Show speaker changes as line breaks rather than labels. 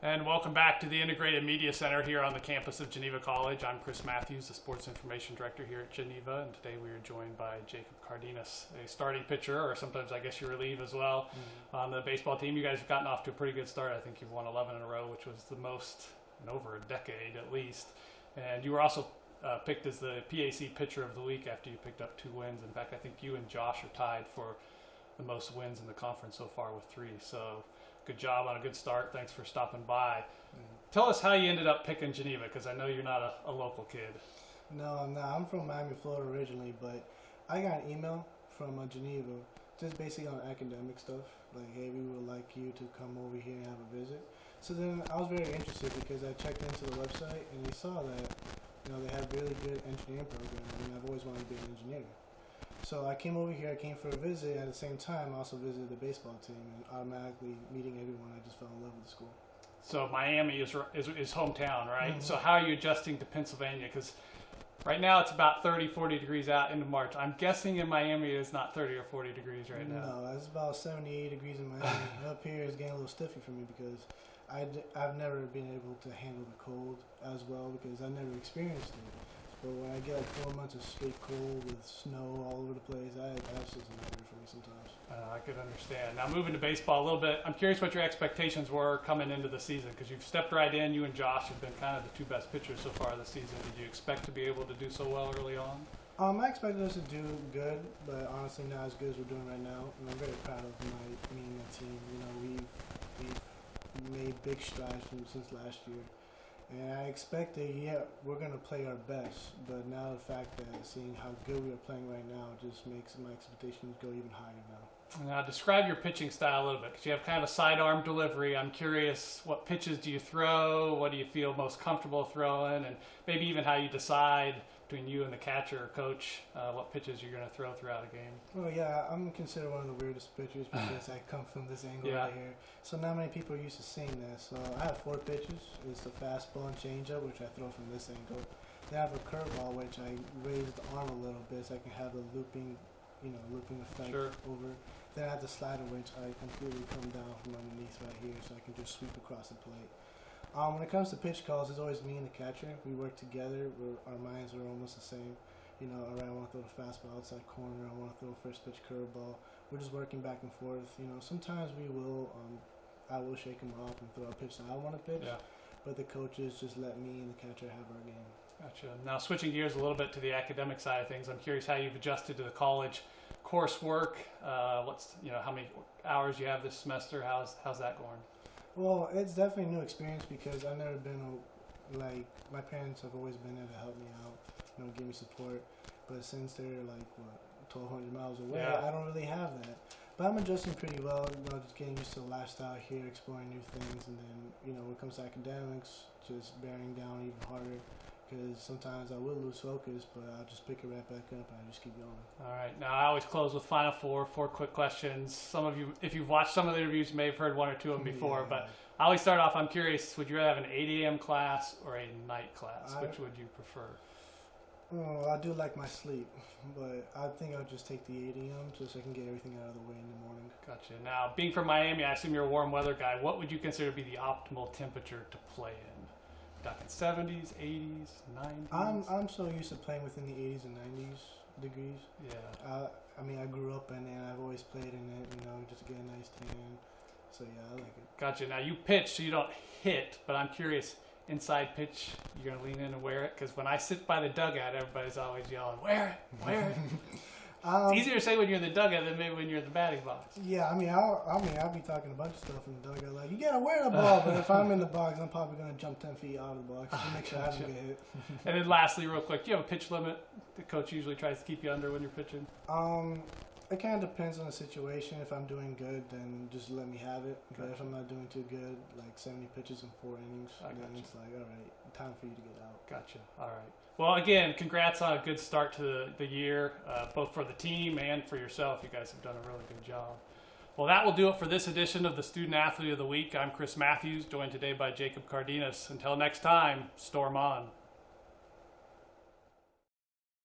And welcome back to the Integrated Media Center here on the campus of Geneva College. I'm Chris Matthews, the Sports Information Director here at Geneva, and today we are joined by Jacob Cardenas, a starting pitcher, or sometimes I guess you relieve as well, on the baseball team. You guys have gotten off to a pretty good start. I think you've won 11 in a row, which was the most in over a decade at least. And you were also picked as the PAC Pitcher of the Week after you picked up 2 wins. In fact, I think you and Josh are tied for the most wins in the conference so far with 3. So good job on a good start. Thanks for stopping by. Tell us how you ended up picking Geneva, because I know you're not a local kid.
No, I'm not. I'm from Miami, Florida originally, but I got an email from Geneva just basically on academic stuff. Like, hey, we would like you to come over here and have a visit. So then I was very interested because I checked into the website and I saw that, they had a really good engineering program. I mean, I've always wanted to be an engineer. So I came over here, I came for a visit. At the same time, I also visited the baseball team, and automatically meeting everyone, I just fell in love with the school.
So Miami is hometown, right?
Mm-hmm.
So how are you adjusting to Pennsylvania? Because right now it's about 30, 40 degrees out into March. I'm guessing in Miami it's not 30 or 40 degrees right now.
No, it's about 78 degrees in Miami. Up here it's getting a little stiffy for me because I've never been able to handle the cold as well because I've never experienced it. But when I get like 4 months of straight cold with snow all over the place, that's just a nightmare for me sometimes.
I could understand. Now moving to baseball a little bit, I'm curious what your expectations were coming into the season, because you've stepped right in. You and Josh have been kind of the 2 best pitchers so far this season. Did you expect to be able to do so well early on?
I expected us to do good, but honestly not as good as we're doing right now. And I'm very proud of me and my team. We've made big strides since last year. And I expected, we're going to play our best, but now the fact that seeing how good we are playing right now just makes my expectations go even higher now.
Now describe your pitching style a little bit, because you have kind of a sidearm delivery. I'm curious, what pitches do you throw? What do you feel most comfortable throwing? And maybe even how you decide between you and the catcher or coach what pitches you're going to throw throughout a game.
Well, yeah, I'm considered one of the weirdest pitchers because I come from this angle right here. So not many people are used to seeing that. So I have 4 pitches. It's the fastball and changeup, which I throw from this angle. Then I have a curveball, which I raise the arm a little bit so I can have a looping effect over. Then I have the slider, which I completely come down from underneath right here so I can just sweep across the plate. When it comes to pitch calls, it's always me and the catcher. We work together. Our minds are almost the same. I want to throw the fastball outside corner. I want to throw a first pitch curveball. We're just working back and forth. Sometimes I will shake him off and throw a pitch that I want to pitch. Yeah. But the coaches just let me and the catcher have our game.
Gotcha. Now switching gears a little bit to the academic side of things, I'm curious how you've adjusted to the college coursework. How many hours you have this semester? How's that going?
Well, it's definitely a new experience because I've never been, my parents have always been there to help me out, give me support. But since they're 1,200 miles away, I don't really have that. But I'm adjusting pretty well, just getting used to the lifestyle here, exploring new things. And then, when it comes to academics, just bearing down even harder. Because sometimes I will lose focus, but I'll just pick it right back up and I just keep going.
All right. Now, I always close with final 4 quick questions. Some of you, if you've watched some of the interviews, you may have heard 1 or 2 of them before. But I always start off, I'm curious, would you rather have an 8 a.m. class or a night class? Which would you prefer?
Oh, I do like my sleep, but I think I'll just take the 8 a.m. just so I can get everything out of the way in the morning.
Gotcha. Now, being from Miami, I assume you're a warm weather guy. What would you consider to be the optimal temperature to play in? Talking 70s, 80s, 90s?
I'm so used to playing within the 80s and 90s degrees.
Yeah.
I grew up in it. I've always played in it, just to get a nice tan. So, yeah, I like it.
Gotcha. Now, you pitch, so you don't hit, but I'm curious, inside pitch, you're going to lean in and wear it? Because when I sit by the dugout, everybody's always yelling, wear it. It's easier to say when you're in the dugout than maybe when you're in the batting box.
Yeah, I'll be talking a bunch of stuff in the dugout, like, you gotta wear the ball, but if I'm in the box, I'm probably gonna jump 10 feet out of the box to make sure I don't get hit.
And then lastly, real quick, do you have a pitch limit the coach usually tries to keep you under when you're pitching?
It kind of depends on the situation. If I'm doing good, then just let me have it. But if I'm not doing too good, like 70 pitches in 4 innings, then it's like, all right, time for you to get out.
Gotcha. All right. Well, again, congrats on a good start to the year, both for the team and for yourself. You guys have done a really good job. Well, that will do it for this edition of the Student Athlete of the Week. I'm Chris Matthews, joined today by Jacob Cardenas. Until next time, storm on.